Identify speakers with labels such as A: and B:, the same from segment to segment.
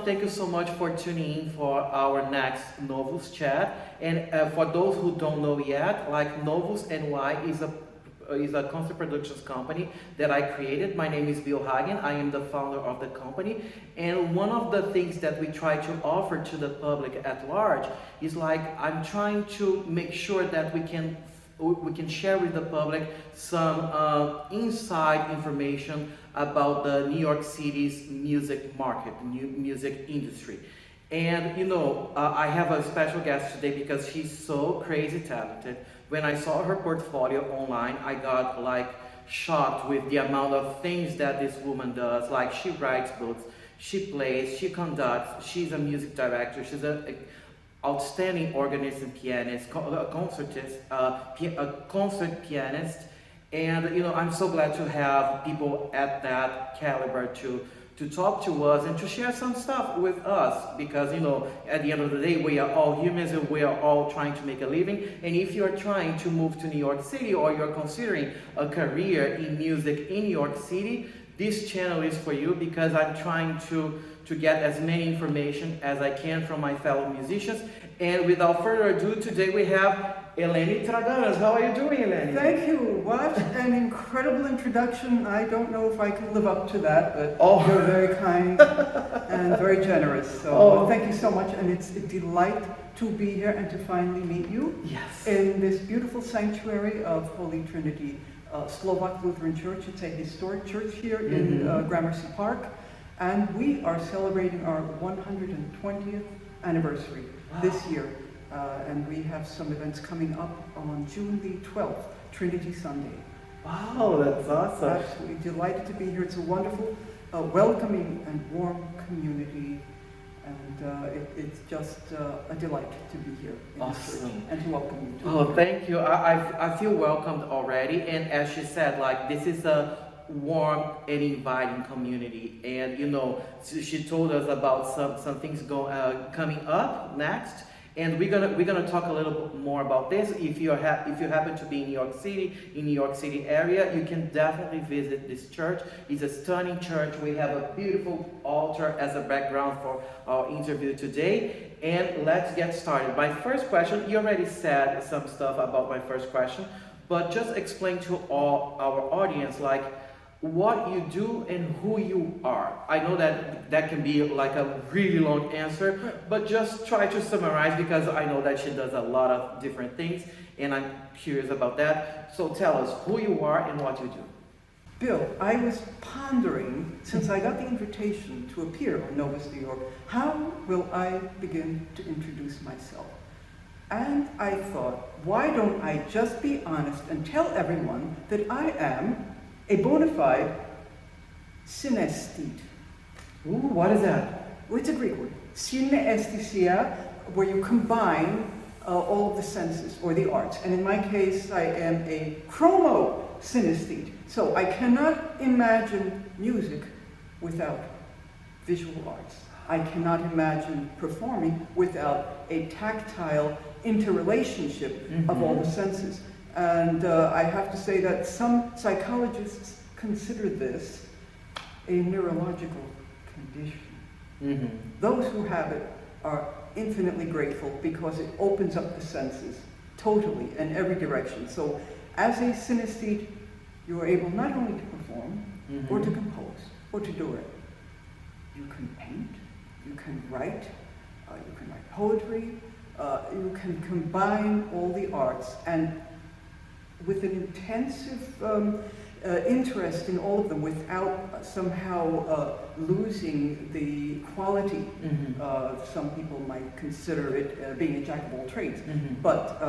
A: thank you so much for tuning in for our next Novus chat. And for those who don't know yet, like Novus NY is a concert productions company that I created. My name is Bill Hagen. I am the founder of the company. And one of the things that we try to offer to the public at large is like I'm trying to make sure that we can share with the public some inside information about the New York City's music market, music industry. And I have a special guest today because she's so crazy talented. When I saw her portfolio online, I got like shocked with the amount of things that this woman does. Like she writes books, she plays, she conducts, she's a music director, she's a outstanding organist and pianist, a concertist, a concert pianist, and I'm so glad to have people at that caliber to talk to us and to share some stuff with us, because at the end of the day we are all humans and we are all trying to make a living. And if you're trying to move to New York City or you're considering a career in music in New York City, this channel is for you, because I'm trying to get as many information as I can from my fellow musicians. And without further ado, today we have Eleni Traganas. How are you doing, Eleni?
B: Thank you. What an incredible introduction. I don't know if I can live up to that, but you're very kind and very generous. So thank you so much. And it's a delight to be here and to finally meet you.
A: Yes.
B: In this beautiful sanctuary of Holy Trinity Slovak Lutheran Church. It's a historic church here in Gramercy Park. And we are celebrating our 120th anniversary this year. And we have some events coming up on June the 12th, Trinity Sunday.
A: Wow, that's awesome.
B: Absolutely delighted to be here. It's a wonderful, welcoming and warm community. And it's just a delight to be here in this church and to welcome you.
A: Oh, thank you. I feel welcomed already. And as she said, like this is a warm and inviting community. And she told us about some things coming up next. And we're gonna talk a little bit more about this. If you happen to be in New York City area, you can definitely visit this church. It's a stunning church. We have a beautiful altar as a background for our interview today. And let's get started. My first question, you already said some stuff about my first question, but just explain to all our audience like what you do and who you are. I know that can be like a really long answer, but just try to summarize, because I know that she does a lot of different things and I'm curious about that. So tell us who you are and what you do.
B: Bill, I was pondering, since I got the invitation to appear on Novus New York, how will I begin to introduce myself? And I thought, why don't I just be honest and tell everyone that I am a bona fide synesthete.
A: Ooh, what is that?
B: Well, it's a Greek word. Synesthesia, where you combine all of the senses or the arts. And in my case, I am a chromo-synesthete. So I cannot imagine music without visual arts. I cannot imagine performing without a tactile interrelationship of all the senses. And I have to say that some psychologists consider this a neurological condition. Those who have it are infinitely grateful, because it opens up the senses totally in every direction. So as a synesthete, you are able not only to perform or to compose or to direct. You can paint, you can write poetry, you can combine all the arts, and with an intensive interest in all of them without somehow losing the quality. Some people might consider it being a jack of all trades. But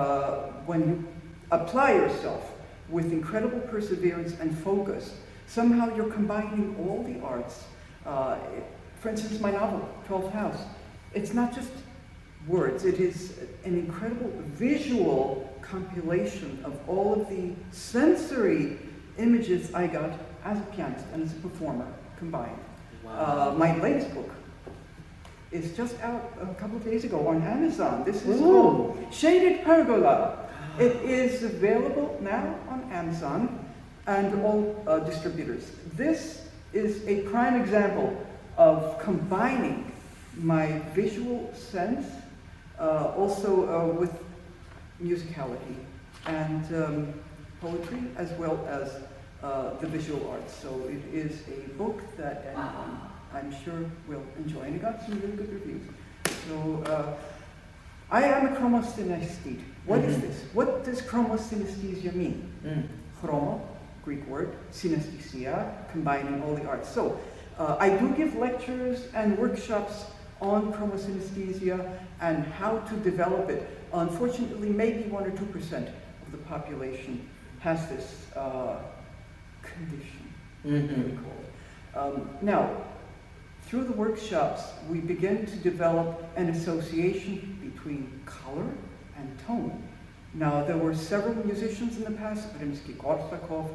B: when you apply yourself with incredible perseverance and focus, somehow you're combining all the arts. For instance, my novel, 12th House, it's not just words, it is an incredible visual compilation of all of the sensory images I got as a pianist and as a performer combined.
A: Wow.
B: My latest book is just out a couple of days ago on Amazon. This is called Shaded Pergola. It is available now on Amazon and all distributors. This is a prime example of combining my visual sense, also with musicality and poetry, as well as the visual arts. So it is a book that anyone, I'm sure, will enjoy. And it got some really good reviews. So I am a chromosynesthete. What is this? What does chromosynesthesia mean? Chromo, Greek word, synesthesia, combining all the arts. So I do give lectures and workshops on chromosynesthesia and how to develop it. Unfortunately, maybe 1 or 2% of the population has this condition, we call it. Now, through the workshops, we begin to develop an association between color and tone. Now, there were several musicians in the past, Rimsky-Korsakov,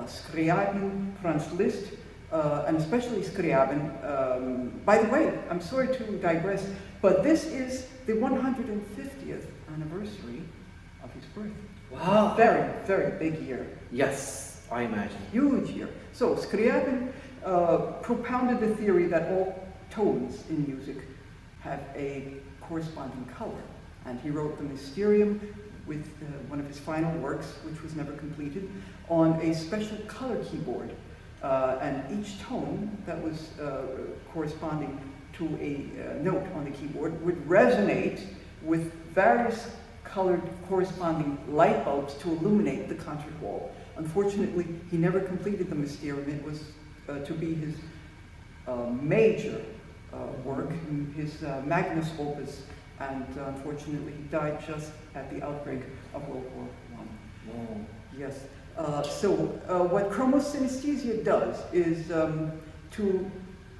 B: Scriabin, Franz Liszt, and especially Scriabin. By the way, I'm sorry to digress, but this is the 150th anniversary of his birth.
A: Wow.
B: Very, very big year.
A: Yes, I imagine.
B: Huge year. So Scriabin propounded the theory that all tones in music have a corresponding color. And he wrote the Mysterium with one of his final works, which was never completed, on a special color keyboard. And each tone that was corresponding to a note on the keyboard would resonate with various colored corresponding light bulbs to illuminate the concert hall. Unfortunately, he never completed the Mysterium. It was to be his major work, his magnus opus, and unfortunately he died just at the outbreak of World War I.
A: Wow.
B: Yes. So what chromosynesthesia does is to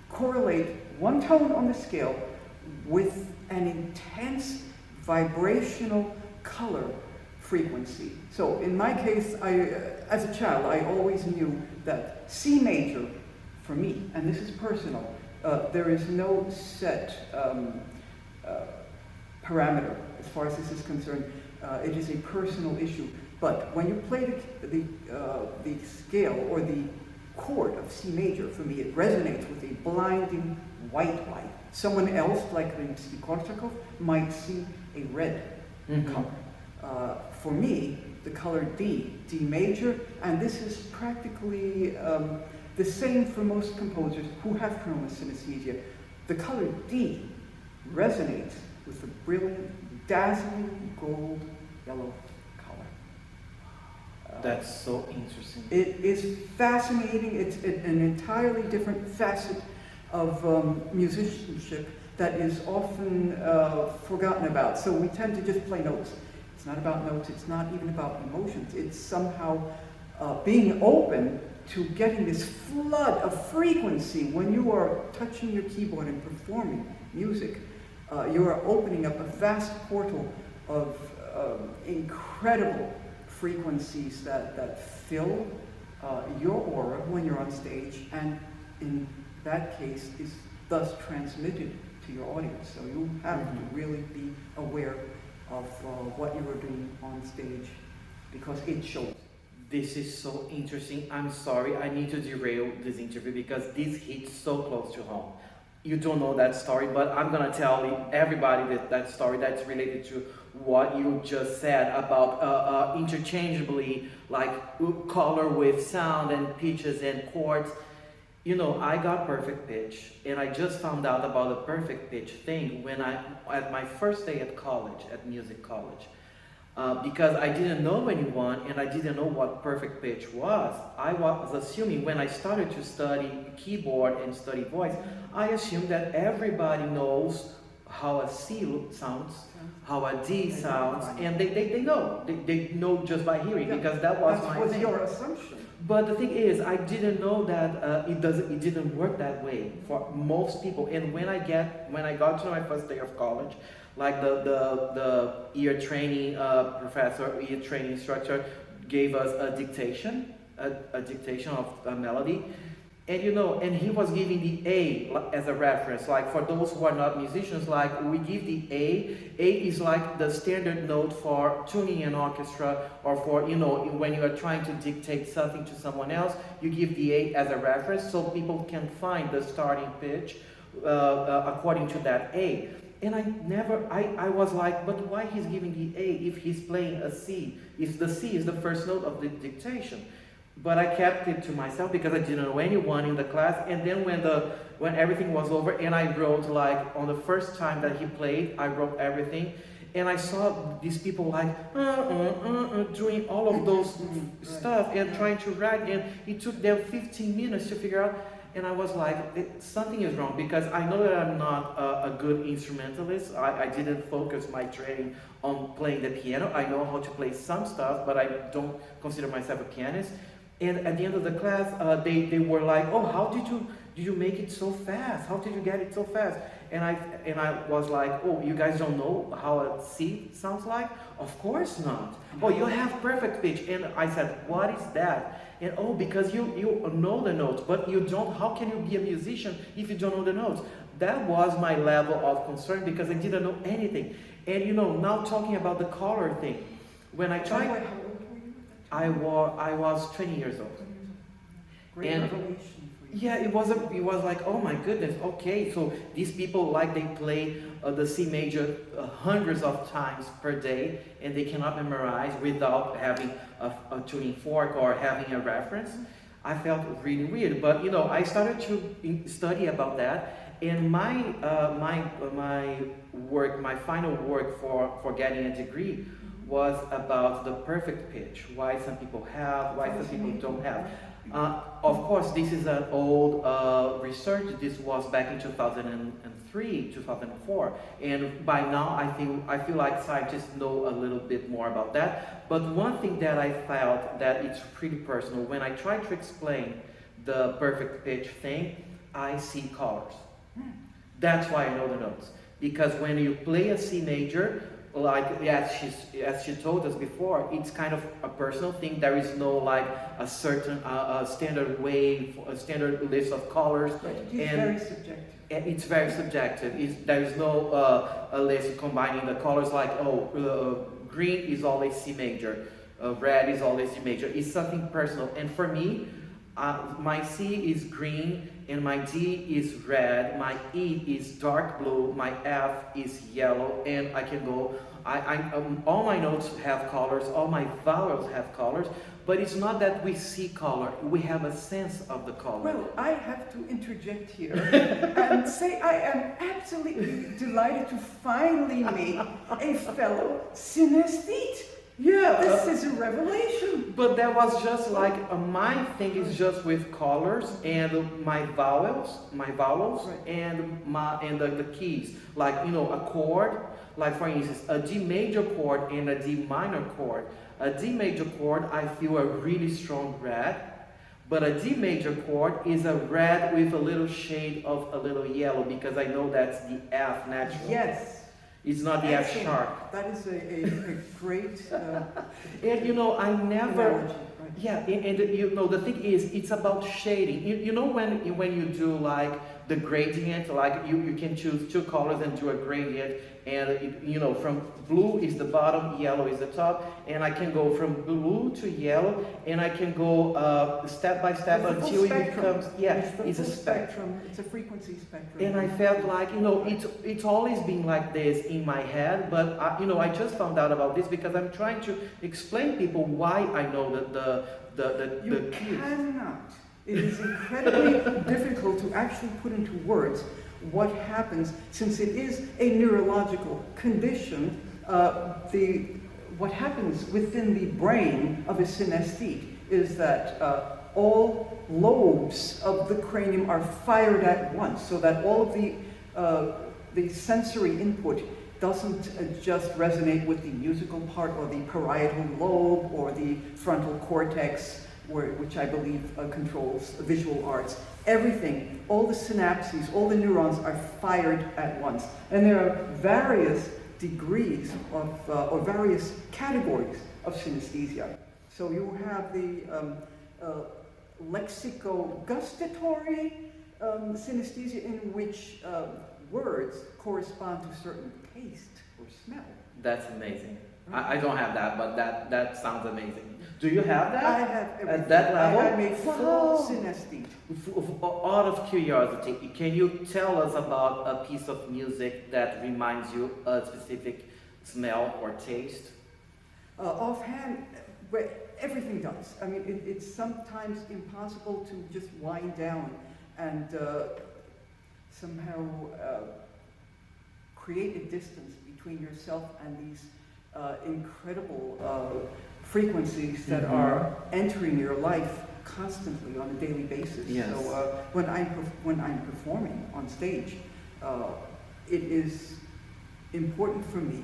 B: correlate one tone on the scale with an intense vibrational color frequency. So in my case, as a child, I always knew that C major, for me, and this is personal, there is no set parameter as far as this is concerned. It is a personal issue. But when you play the scale or the chord of C major, for me, it resonates with a blinding white light. Someone else, like Rimsky-Korsakov, might see a red color. For me, the color D major, and this is practically the same for most composers who have chromosynesthesia. The color D resonates with the brilliant, dazzling gold yellow color.
A: That's so interesting.
B: It is fascinating. It's an entirely different facet of musicianship that is often forgotten about. So we tend to just play notes. It's not about notes. It's not even about emotions. It's somehow being open to getting this flood of frequency. When you are touching your keyboard and performing music, you are opening up a vast portal of incredible frequencies that fill your aura when you're on stage, and in that case is thus transmitted to your audience. So you have to really be aware of what you are doing on stage, because it shows.
A: This is so interesting. I'm sorry, I need to derail this interview because this hits so close to home. You don't know that story, but I'm gonna tell everybody that story that's related to what you just said about interchangeably, like color with sound and pitches and chords. You know, I got perfect pitch, and I just found out about the perfect pitch thing when at my first day at college, at music college. Because I didn't know anyone and I didn't know what perfect pitch was. I was assuming when I started to study keyboard and study voice, I assumed that everybody knows how a C sounds, how a D sounds, and they know. They know just by hearing, because that was my thing.
B: Your assumption.
A: But the thing is, I didn't know that it didn't work that way for most people. And when I got to my first day of college, like the ear training professor, ear training instructor gave us a dictation of a melody. And you know, and he was giving the A as a reference. Like for those who are not musicians, like we give the A. A is like the standard note for tuning an orchestra, or for, you know, when you are trying to dictate something to someone else, you give the A as a reference so people can find the starting pitch according to that A. And I was like, but why he's giving the A if he's playing a C? If the C is the first note of the dictation. But I kept it to myself because I didn't know anyone in the class. And then when everything was over and I wrote, like, on the first time that he played, I wrote everything. And I saw these people like, doing all of those stuff and trying to write. And it took them 15 minutes to figure out. And I was like, something is wrong, because I know that I'm not a good instrumentalist. I didn't focus my training on playing the piano. I know how to play some stuff, but I don't consider myself a pianist. And at the end of the class, they were like, oh, how did you make it so fast? How did you get it so fast? And I was like, oh, you guys don't know how a C sounds like? Of course not. Oh, you have perfect pitch. And I said, what is that? And oh, because you know the notes, but you don't, how can you be a musician if you don't know the notes? That was my level of concern, because I didn't know anything. And now talking about the color thing, when I tried,
B: How old were you at that time?
A: I was 20 years old.
B: Great
A: And
B: revelation for you.
A: yeah, it was like, oh my goodness, okay, so these people, like, they play the C major hundreds of times per day, and they cannot memorize without having a tuning fork or having a reference. I felt really weird, but I started to study about that, and my final work for getting a degree was about the perfect pitch, why some people have, why some people don't have. Of course, this is an old research. This was back in 2003, 2004, and by now I feel like scientists know a little bit more about that. But one thing that I felt that it's pretty personal, when I try to explain the perfect pitch thing, I see colors. That's why I know the notes, because when you play a C major, like as she told us before, it's kind of a personal thing. There is no like a certain standard way, a standard list of colors.
B: Right. It's very subjective.
A: It's very subjective. There is no a list combining the colors like, green is always C major, red is always C major. It's something personal. And for me, my C is green, and my D is red, my E is dark blue, my F is yellow, and I can go, all my notes have colors, all my vowels have colors, but it's not that we see color, we have a sense of the color.
B: Well, I have to interject here and say I am absolutely delighted to finally meet a fellow synesthete.
A: Yeah,
B: This is a revelation.
A: but that was just like my thing is just with colors and my vowels,
B: Right.
A: and the keys, like a chord, like for instance a D major chord and a D minor chord. A D major chord, I feel a really strong red, but a D major chord is a red with a little shade of a little yellow, because I know that's the F natural.
B: Yes.
A: It's not the F
B: Excellent.
A: sharp.
B: That is a great
A: And I never.
B: analogy, right?
A: Yeah, and the thing is, it's about shading. When you do like the gradient, like you can choose two colors and do a gradient, and from blue is the bottom, yellow is the top, and I can go from blue to yellow, and I can go step by step
B: It's a full
A: until it
B: spectrum.
A: becomes, yeah,
B: the
A: it's a
B: full
A: spectrum.
B: It's a frequency spectrum.
A: And I felt like, it's always been like this in my head, but I just found out about this because I'm trying to explain people why I know the
B: You
A: keys.
B: cannot. It is incredibly difficult to actually put into words what happens, since it is a neurological condition. What happens within the brain of a synesthete is that all lobes of the cranium are fired at once, so that all of the sensory input doesn't just resonate with the musical part or the parietal lobe or the frontal cortex, which I believe controls visual arts. Everything, all the synapses, all the neurons are fired at once. And there are various degrees or various categories of synesthesia. So you have the lexicogustatory synesthesia, in which words correspond to certain taste or smell.
A: That's amazing. I don't have that, but that sounds amazing. Do you have that?
B: I have everything.
A: At that level?
B: I am a full
A: Wow.
B: synesthete.
A: Out of curiosity, can you tell us about a piece of music that reminds you a specific smell or taste?
B: Offhand, everything does. I mean, it's sometimes impossible to just wind down and somehow create a distance between yourself and these incredible frequencies that are entering your life constantly on a daily basis.
A: Yes.
B: So when I'm performing on stage, it is important for me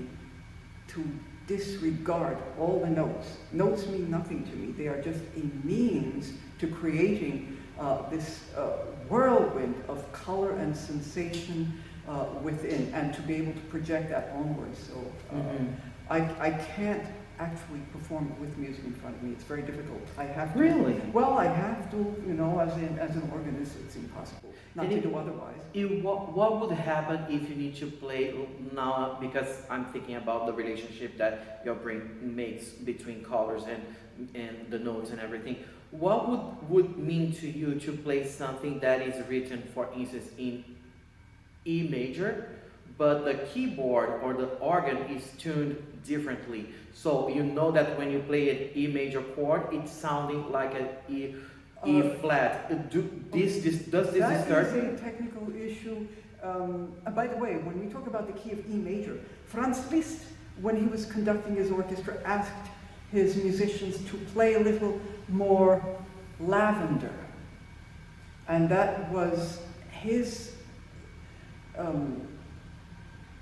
B: to disregard all the notes. Notes mean nothing to me. They are just a means to creating this whirlwind of color and sensation within, and to be able to project that onwards. So I can't actually perform with music in front of me. It's very difficult. I have to.
A: Really?
B: Well, I have to, you know, as an organist, it's impossible not to do otherwise.
A: What would happen if you need to play now, because I'm thinking about the relationship that your brain makes between colors and the notes and everything. What would mean to you to play something that is written, for instance, in E major, but the keyboard or the organ is tuned differently? So you know that when you play an E major chord, it's sounding like an E flat. Does this disturb you?
B: That is a technical issue. By the way, when we talk about the key of E major, Franz Liszt, when he was conducting his orchestra, asked his musicians to play a little more lavender. And that was his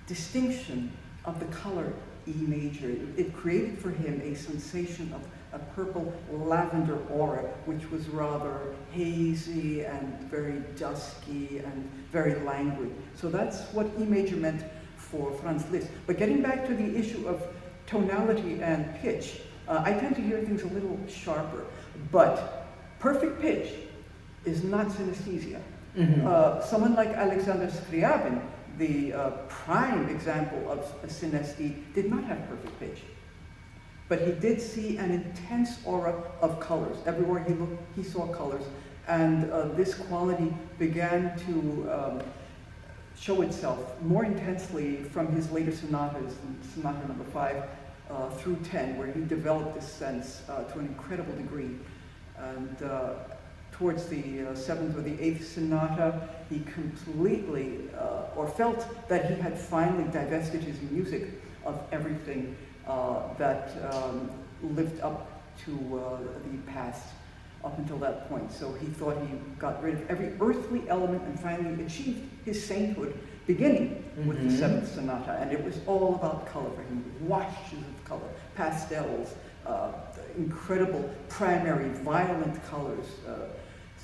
B: distinction of the color E major. It created for him a sensation of a purple lavender aura, which was rather hazy and very dusky and very languid. So that's what E major meant for Franz Liszt. But getting back to the issue of tonality and pitch, I tend to hear things a little sharper, but perfect pitch is not synesthesia. Someone like Alexander Scriabin, the prime example of a synesthete, did not have perfect pitch. But he did see an intense aura of colors. Everywhere he looked, he saw colors. And this quality began to show itself more intensely from his later sonatas, Sonata number 5 through 10, where he developed this sense to an incredible degree. And towards the 7th or the 8th sonata, he completely, or felt that he had finally divested his music of everything that lived up to the past up until that point. So he thought he got rid of every earthly element and finally achieved his sainthood, beginning with the 7th sonata. And it was all about color for him, washes of color, pastels, incredible primary violent colors.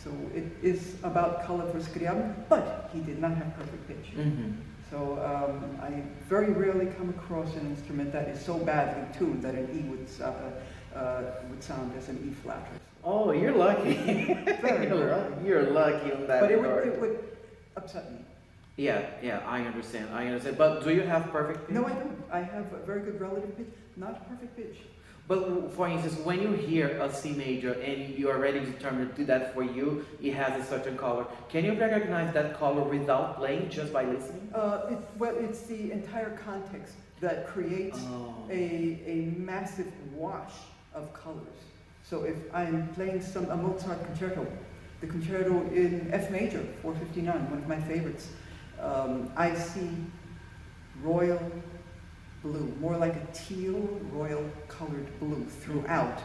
B: So it is about color for Scriabin, but he did not have perfect pitch. So I very rarely come across an instrument that is so badly tuned that an E would sound as an E flat.
A: Oh, you're lucky. You're lucky on that.
B: But it would upset me.
A: Yeah, I understand. But do you have perfect pitch?
B: No, I don't. I have a very good relative pitch, not perfect pitch.
A: But for instance, when you hear a C major and you are already determined to do that for you, it has a certain color. Can you recognize that color without playing, just by listening?
B: It's the entire context that creates a massive wash of colors. So if I'm playing a Mozart concerto, the concerto in F major, 459, one of my favorites, I see royal blue, more like a teal, royal colored blue throughout.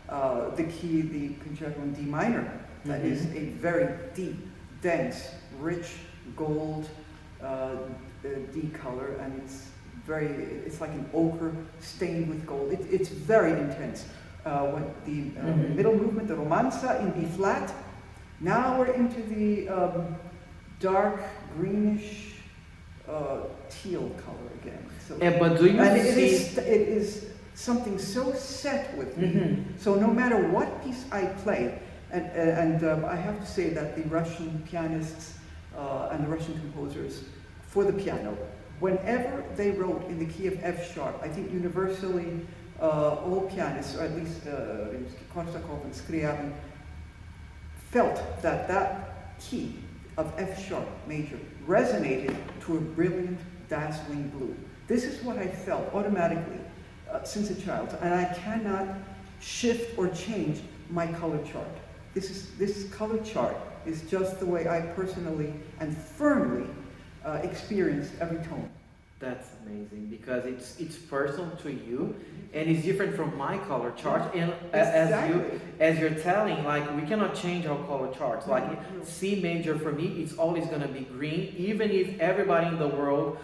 B: The concerto in D minor, that is a very deep, dense, rich gold D color, and it's like an ochre stained with gold. It's very intense. When the middle movement, the romanza in B flat, now we're into the dark greenish teal color again. So,
A: but do you see?
B: It is something so set with me. So no matter what piece I play, and I have to say that the Russian pianists and the Russian composers for the piano whenever they wrote in the key of F sharp, I think universally all pianists, or at least Korsakov and Scriabin, felt that that key of F sharp major resonated to a brilliant, dazzling blue. This is what I felt automatically since a child, and I cannot shift or change my color chart. This color chart is just the way I personally and firmly experience every tone.
A: That's amazing because it's personal to you and it's different from my color chart. And
B: Exactly.
A: as you're telling, like we cannot change our color charts. Like C major for me, it's always gonna be green, even if everybody in the world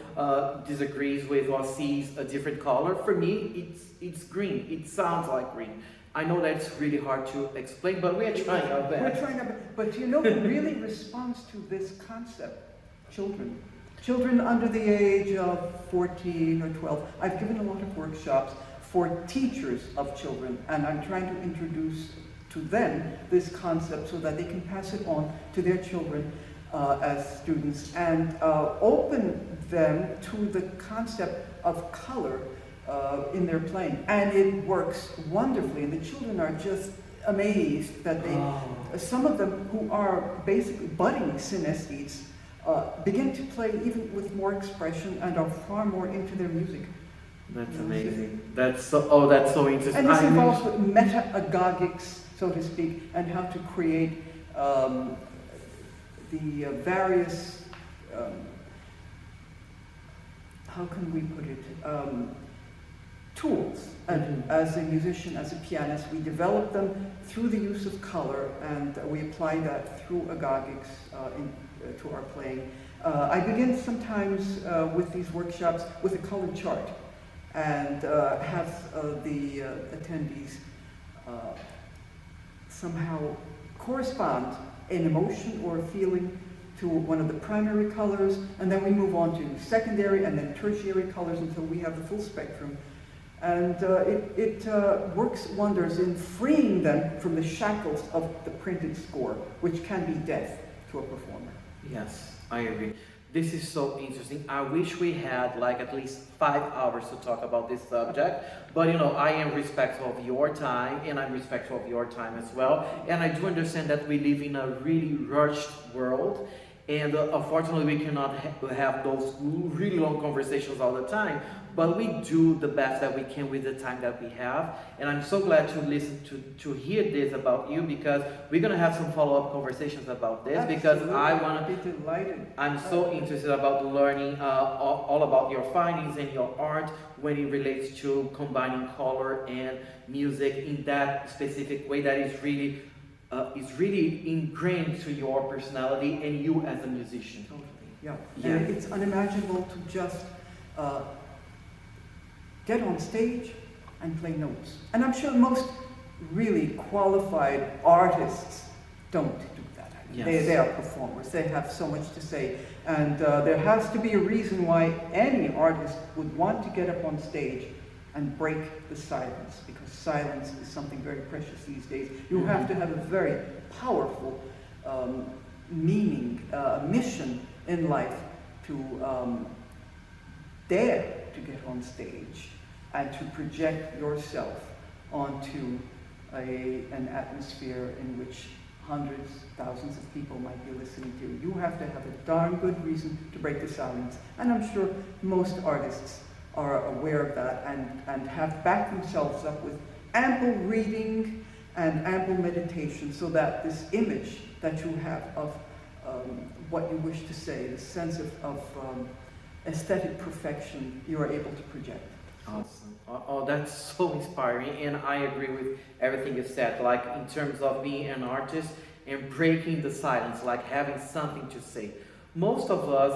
A: disagrees with or sees a different color. For me, it's green. It sounds like green. I know that's really hard to explain, but we are trying our best.
B: We're trying our best. But you know who really responds to this concept? Children. Children under the age of 14 or 12. I've given a lot of workshops for teachers of children, and I'm trying to introduce to them this concept so that they can pass it on to their children as students and open them to the concept of color in their playing. And it works wonderfully, and the children are just amazed that they, some of them who are basically budding synesthetes, begin to play even with more expression and are far more into their music.
A: That's amazing. That's so interesting.
B: And this involves with meta-agogics, so to speak, and how to create the various, how can we put it, tools. And as a musician, as a pianist, we develop them through the use of color, and we apply that through agogics to our playing. I begin sometimes with these workshops with a color chart and have the attendees somehow correspond an emotion or a feeling to one of the primary colors, and then we move on to secondary and then tertiary colors until we have the full spectrum. And it works wonders in freeing them from the shackles of the printed score, which can be death to a performer.
A: Yes, I agree. This is so interesting. I wish we had like at least 5 hours to talk about this subject, but you know, I am respectful of your time and I'm respectful of your time as well. And I do understand that we live in a really rushed world, and unfortunately we cannot have those really long conversations all the time, but we do the best that we can with the time that we have. And I'm so glad to listen to hear this about you, because we're gonna have some follow-up conversations about this.
B: Absolutely.
A: Because I wanna
B: be delighted.
A: I'm so interested about learning all about your findings and your art when it relates to combining color and music in that specific way that is really ingrained to your personality and you as a musician.
B: Totally, yeah.
A: Yeah.
B: And it's unimaginable to just get on stage and play notes. And I'm sure most really qualified artists don't do that.
A: Yes.
B: They are performers. They have so much to say. And there has to be a reason why any artist would want to get up on stage and break the silence, because silence is something very precious these days. You have to have a very powerful meaning, mission in life to dare to get on stage and to project yourself onto an atmosphere in which hundreds, thousands of people might be listening to you. You have to have a darn good reason to break the silence. And I'm sure most artists are aware of that and have backed themselves up with ample reading and ample meditation, so that this image that you have of what you wish to say, the sense of aesthetic perfection, you are able to project.
A: Awesome. Oh, that's so inspiring, and I agree with everything you said. Like in terms of being an artist and breaking the silence, like having something to say. Most of us,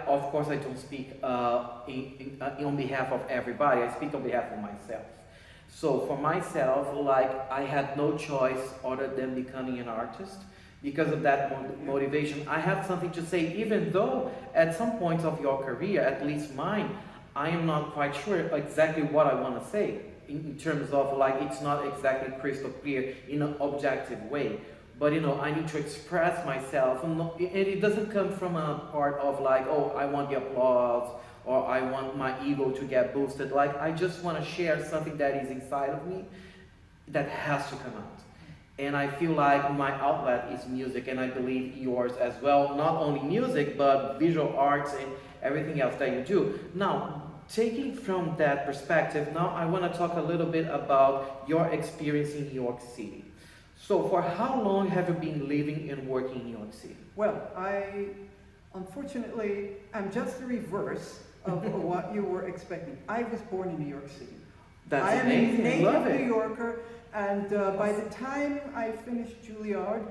A: of course, I don't speak on behalf of everybody. I speak on behalf of myself. So for myself, like I had no choice other than becoming an artist. Because of that motivation, I have something to say, even though at some point of your career, at least mine, I am not quite sure exactly what I want to say in terms of like, it's not exactly crystal clear in an objective way. But you know, I need to express myself, and it doesn't come from a part of like, oh, I want the applause, or I want my ego to get boosted. Like, I just want to share something that is inside of me that has to come out. And I feel like my outlet is music, and I believe yours as well. Not only music, but visual arts and everything else that you do. Now, taking from that perspective, now I want to talk a little bit about your experience in New York City. So, for how long have you been living and working in New York City?
B: Well, unfortunately, I'm just the reverse of what you were expecting. I was born in New York City.
A: That's
B: I am
A: amazing.
B: a
A: I love
B: native
A: it.
B: New Yorker, and by the time I finished Juilliard,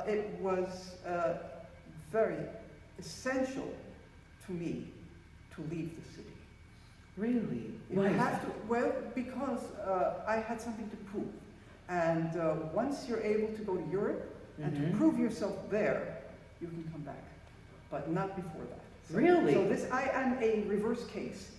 B: it was very essential to me to leave the city.
A: Really?
B: You
A: Why is
B: have
A: that?
B: to, well, because I had something to prove. And once you're able to go to Europe and to prove yourself there, you can come back. But not before that. So,
A: Really?
B: So I am a reverse case.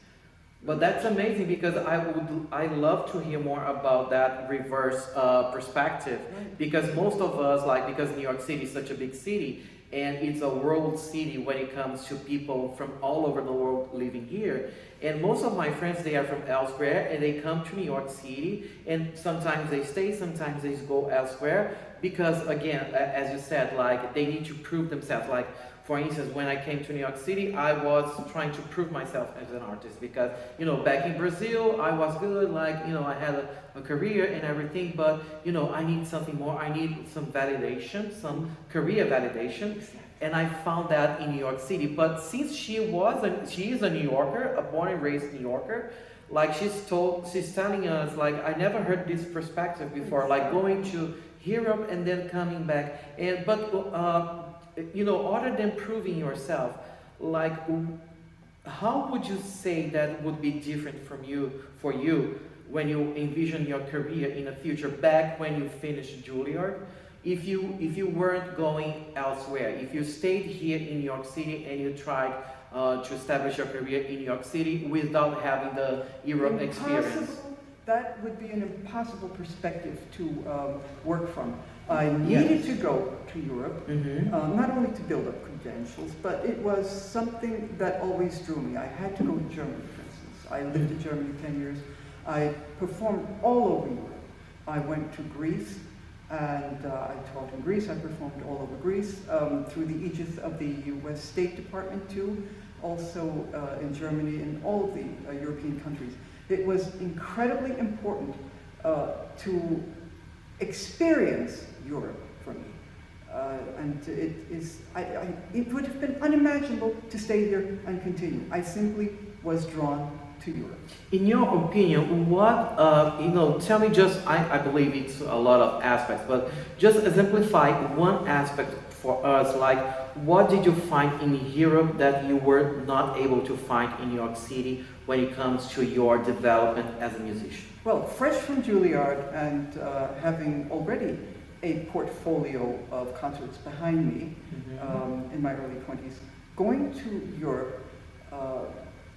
A: But that's amazing, because I love to hear more about that reverse perspective,
B: Right.
A: because most of us, like, because New York City is such a big city and it's a world city when it comes to people from all over the world living here, and most of my friends, they are from elsewhere and they come to New York City, and sometimes they stay, sometimes they go elsewhere, because again, as you said, like, they need to prove themselves. Like, for instance, when I came to New York City, I was trying to prove myself as an artist, because, you know, back in Brazil, I was good, like, you know, I had a career and everything, but, you know, I need something more. I need some validation, some career validation, and I found that in New York City. But since she is a New Yorker, a born and raised New Yorker, like, she's telling us, like, I never heard this perspective before, like going to Europe and then coming back, you know, other than proving yourself, like, how would you say that would be different for you when you envision your career in the future, back when you finished Juilliard? If you weren't going elsewhere, if you stayed here in New York City and you tried to establish your career in New York City without having the Europe experience?
B: That would be an impossible perspective to work from. I needed to go to Europe, not only to build up credentials, but it was something that always drew me. I had to go to Germany, for instance. I lived in Germany 10 years. I performed all over Europe. I went to Greece, and I taught in Greece. I performed all over Greece, through the aegis of the US State Department too, also in Germany and all of the European countries. It was incredibly important to experience Europe for me. And it would have been unimaginable to stay here and continue. I simply was drawn to Europe.
A: In your opinion, what, tell me just, I believe it's a lot of aspects, but just exemplify one aspect for us, like, what did you find in Europe that you were not able to find in New York City when it comes to your development as a musician?
B: Well, fresh from Juilliard and having already a portfolio of concerts behind me in my early 20s, going to Europe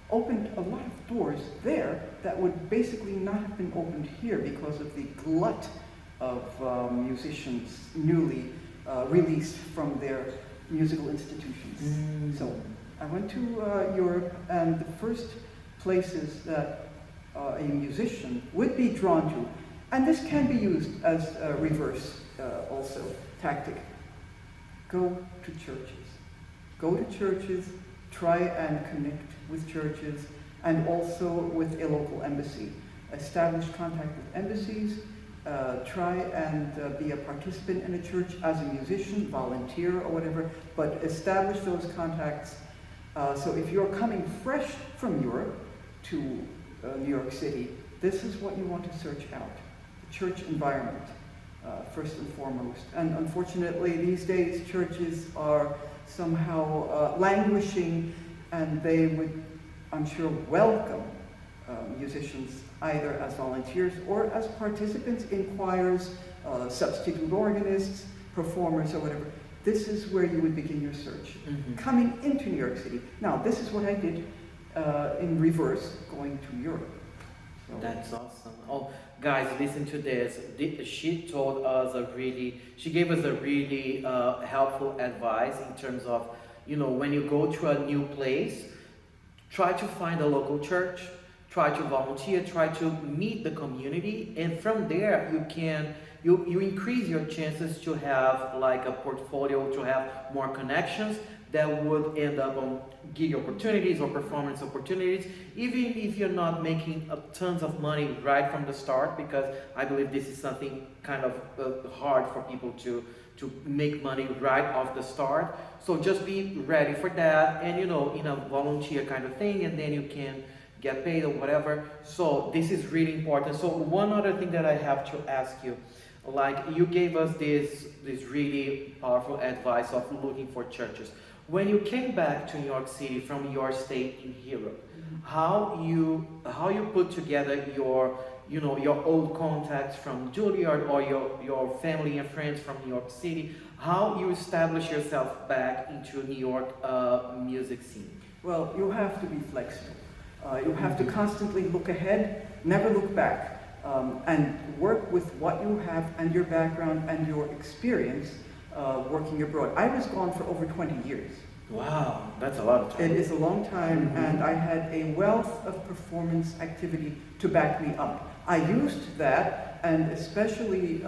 B: opened a lot of doors there that would basically not have been opened here because of the glut of musicians newly released from their musical institutions. So I went to Europe, and the first places that a musician would be drawn to, and this can be used as a reverse also tactic, go to churches. Go to churches, try and connect with churches, and also with a local embassy. Establish contact with embassies, try and be a participant in a church as a musician, volunteer or whatever, but establish those contacts. So if you're coming fresh from Europe to New York City, this is what you want to search out, the church environment, first and foremost. And unfortunately, these days, churches are somehow languishing, and they would, I'm sure, welcome musicians either as volunteers or as participants in choirs, substitute organists, performers, or whatever. This is where you would begin your search, coming into New York City. Now, this is what I did in reverse, going to Europe. So.
A: That's awesome. Oh, guys, listen to this. She told us she gave us a really helpful advice in terms of, when you go to a new place, try to find a local church, try to volunteer, try to meet the community, and from there you increase your chances to have like a portfolio, to have more connections that would end up on gig opportunities or performance opportunities, even if you're not making tons of money right from the start, because I believe this is something kind of hard for people to make money right off the start. So just be ready for that, and in a volunteer kind of thing, and then you can get paid or whatever. So this is really important. So one other thing that I have to ask you, like you gave us this really powerful advice of looking for churches. When you came back to New York City from your stay in Europe, how you put together your old contacts from Juilliard, or your family and friends from New York City, how you establish yourself back into New York music scene?
B: Well, you have to be flexible. You have to constantly look ahead, never look back, and work with what you have and your background and your experience working abroad. I was gone for over 20 years.
A: Wow, that's a lot of time.
B: It is a long time, and I had a wealth of performance activity to back me up. I used that, and especially,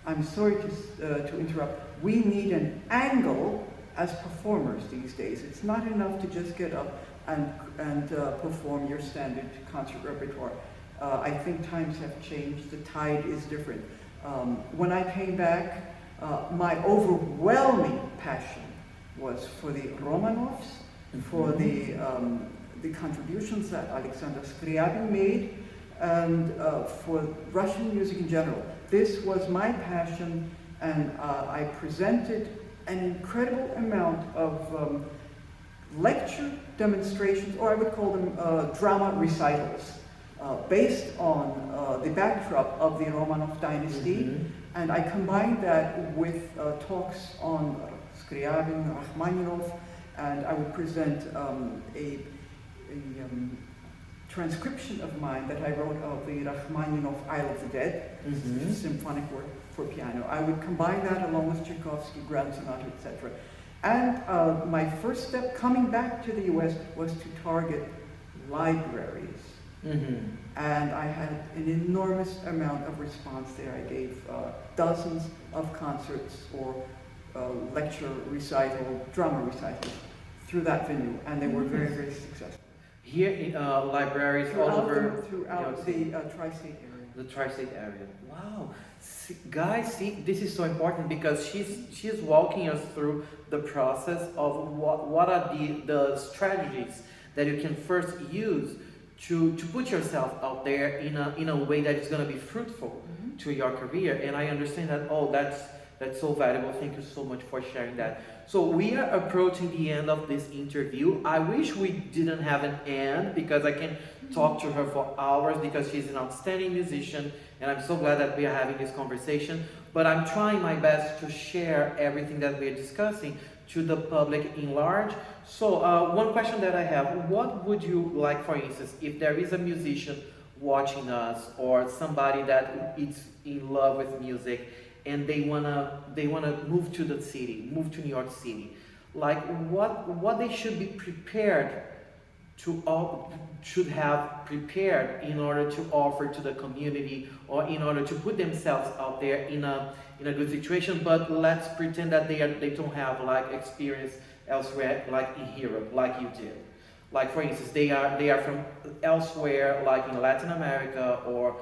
B: I'm sorry to interrupt, we need an angle as performers these days. It's not enough to just get up and perform your standard concert repertoire. I think times have changed, the tide is different. When I came back, my overwhelming passion was for the Romanovs, for the contributions that Alexander Scriabin made, and for Russian music in general. This was my passion, and I presented an incredible amount of lecture demonstrations, or I would call them drama recitals, based on the backdrop of the Romanov dynasty, and I combined that with talks on Scriabin, Rachmaninoff, and I would present a transcription of mine that I wrote of the Rachmaninoff Isle of the Dead, symphonic work for piano. I would combine that along with Tchaikovsky, Grand Sonata, etc. And my first step coming back to the US was to target libraries. And I had an enormous amount of response there. I gave dozens of concerts or lecture recital, drama recitals through that venue, and they were very, very successful.
A: Here in libraries all over
B: throughout the tri-state area.
A: The tri-state area. Wow, guys, see, this is so important because she's walking us through the process of what are the strategies that you can first use to put yourself out there in a way that is going to be fruitful to your career. And I understand that. Oh, that's so valuable. Thank you so much for sharing that. So we are approaching the end of this interview. I wish we didn't have an end, because I can talk to her for hours, because she's an outstanding musician, and I'm so glad that we are having this conversation. But I'm trying my best to share everything that we are discussing to the public in large. So one question that I have, what would you like, for instance, if there is a musician watching us, or somebody that is in love with music, and they wanna move to the city, move to New York City, like what they should be prepared should have prepared in order to offer to the community, or in order to put themselves out there in a good situation. But let's pretend that they don't have like experience elsewhere, like in Europe, like you did. Like for instance, they are from elsewhere, like in Latin America, or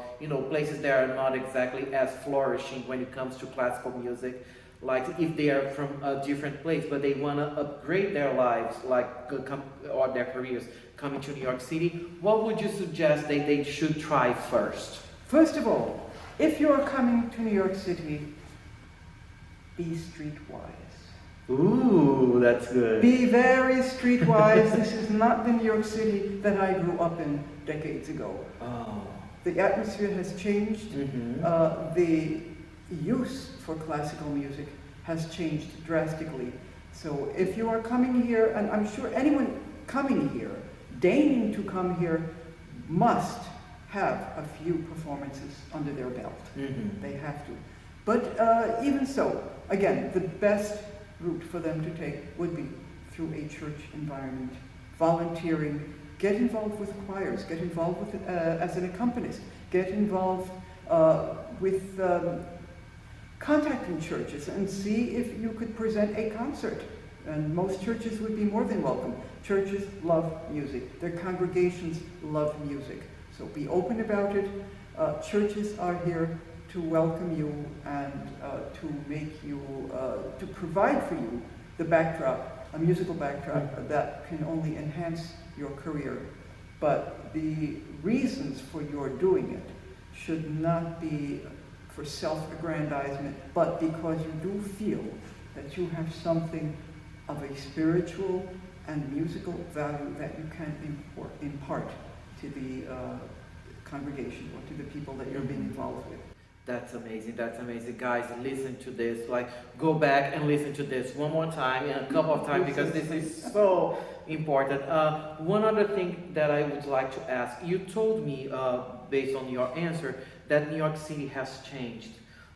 A: places that are not exactly as flourishing when it comes to classical music. Like if they are from a different place, but they want to upgrade their lives, like or their careers, coming to New York City, what would you suggest they should try first?
B: First of all, if you're coming to New York City, be streetwise.
A: Ooh, that's good.
B: Be very streetwise. This is not the New York City that I grew up in decades ago.
A: Oh.
B: The atmosphere has changed. The use for classical music has changed drastically. So if you are coming here, and I'm sure anyone coming here, deigning to come here, must have a few performances under their belt. They have to. But even so, again, the best route for them to take would be through a church environment, volunteering, get involved with choirs, get involved with, as an accompanist, get involved with contacting churches and see if you could present a concert. And most churches would be more than welcome. Churches love music. Their congregations love music. So be open about it. Churches are here to welcome you and to make you, to provide for you the backdrop, a musical backdrop that can only enhance your career. But the reasons for your doing it should not be for self-aggrandizement, but because you do feel that you have something of a spiritual and musical value that you can impart to the congregation or to the people that you're being involved with.
A: That's amazing. That's amazing. Guys, listen to this. Like, go back and listen to this one more time and a couple of times because this is so important. One other thing that I would like to ask, you told me, based on your answer, that New York City has changed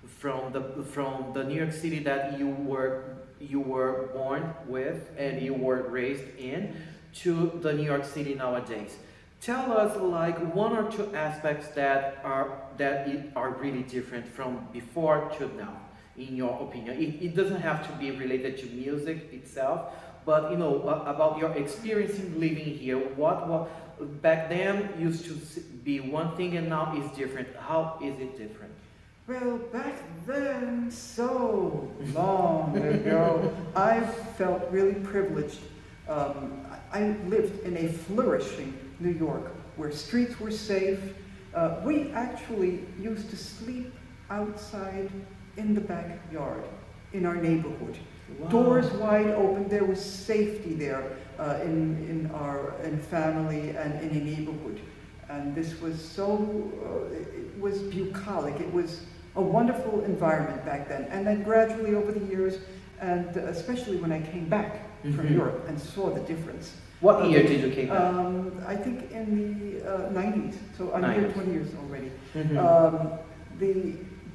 A: from the New York City that you were born with and you were raised in to the New York City nowadays. Tell us like one or two aspects that are really different from before to now, in your opinion. It doesn't have to be related to music itself, but you know about your experience in living here. What back then used to be one thing and now is different. How is it different?
B: Well, back then, so long ago, I felt really privileged. I lived in a flourishing New York where streets were safe. We actually used to sleep outside in the backyard in our neighborhood. Wow. Doors wide open. There was safety there in family and in a neighborhood. And this was so, it was bucolic. It was a wonderful environment back then. And then gradually over the years, and especially when I came back from Europe and saw the difference.
A: What year did you came back?
B: I think in the 90s, so I'm
A: 90s.
B: here 20 years already. The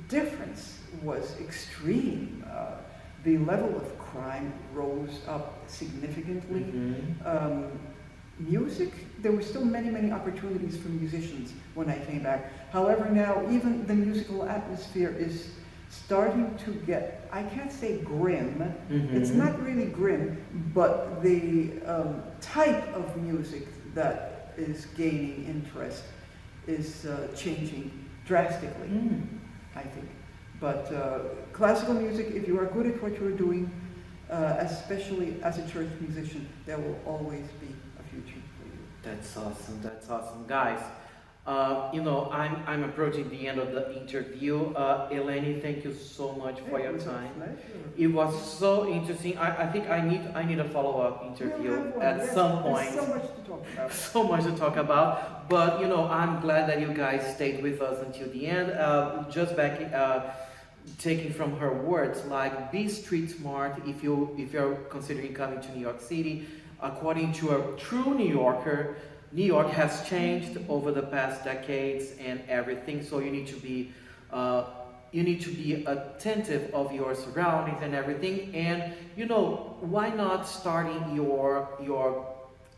B: difference was extreme. The level of crime rose up significantly. Music, there were still many opportunities for musicians when I came back. However, now even the musical atmosphere is starting to get, I can't say grim, it's not really grim, but the type of music that is gaining interest is changing drastically, I think. But classical music, if you are good at what you're doing, especially as a church musician, there will always be a future for you.
A: That's awesome. That's awesome, guys. You know, I'm approaching the end of the interview. Eleni, thank you so much for your time. It was so interesting. I think I need a follow-up interview at some point.
B: There's so much to talk about.
A: So much to talk about. But you know, I'm glad that you guys stayed with us until the end. Just back taking from her words, like be street smart if you're considering coming to New York City. According to a true New Yorker, New York has changed over the past decades and everything. So you need to be attentive of your surroundings and everything. And you know, why not starting your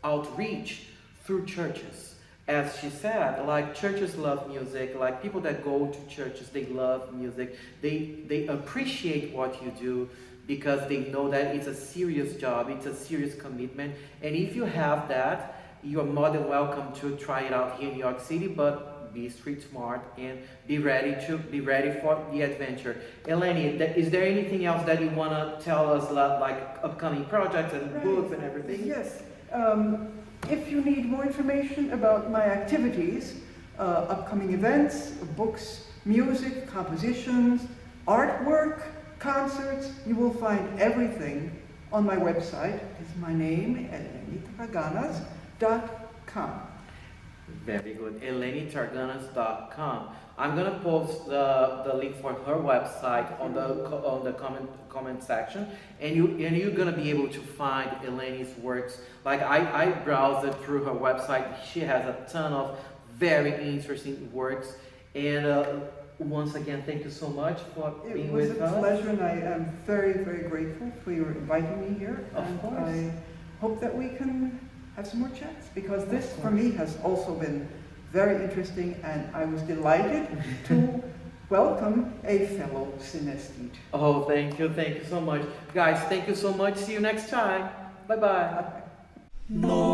A: outreach through churches? As she said, like churches love music, like people that go to churches, they love music. They appreciate what you do because they know that it's a serious job, it's a serious commitment. And if you have that, you are more than welcome to try it out here in New York City, but be street smart and be ready for the adventure. Eleni, is there anything else that you want to tell us, like upcoming projects and books and everything?
B: Yes. If you need more information about my activities, upcoming events, books, music, compositions, artwork, concerts, you will find everything on my website. It's my name, EleniTraganas.com.
A: Very good. EleniTraganas.com. I'm gonna post the link for her website on the comment section, and you're gonna be able to find Eleni's works. Like I browsed it through her website. She has a ton of very interesting works. And once again, thank you so much for being with us.
B: It was a pleasure, and I am very, very grateful for your inviting me here.
A: Of course.
B: I hope that we can have some more chats, because this for me has also been very interesting, and I was delighted to welcome a fellow synesthete.
A: Oh, thank you so much. Guys, thank you so much. See you next time. Bye-bye.
C: No